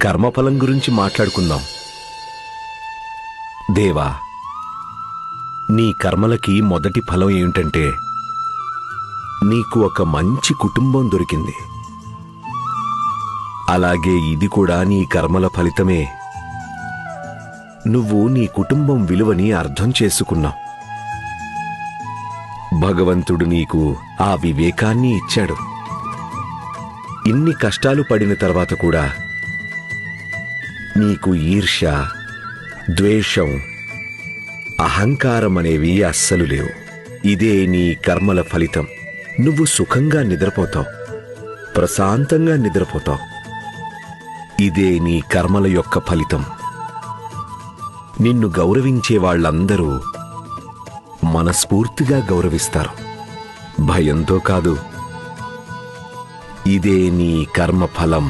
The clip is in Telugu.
కర్మఫలం గురించి మాట్లాడుకుందాం. దేవా, నీ కర్మలకి మొదటి ఫలం ఏమిటంటే నీకు ఒక మంచి కుటుంబం దొరికింది. అలాగే ఇది కూడా నీ కర్మల ఫలితమే. నువ్వు నీ కుటుంబం విలువని అర్థం చేసుకున్నావు. భగవంతుడు నీకు ఆ వివేకాన్ని ఇచ్చాడు. ఇన్ని కష్టాలు పడిన తర్వాత కూడా నీకు ఈర్ష్య, ద్వేషం, అహంకారం అనేవి అస్సలు లేవు. ఇదే నీ కర్మల ఫలితం. నువ్వు సుఖంగా నిద్రపోతావు, ప్రశాంతంగా నిద్రపోతావు. ఇదే నీ కర్మల యొక్క ఫలితం. నిన్ను గౌరవించే వాళ్ళందరూ మనస్ఫూర్తిగా గౌరవిస్తారు, భయంతో కాదు. ఇదే నీ కర్మ ఫలం.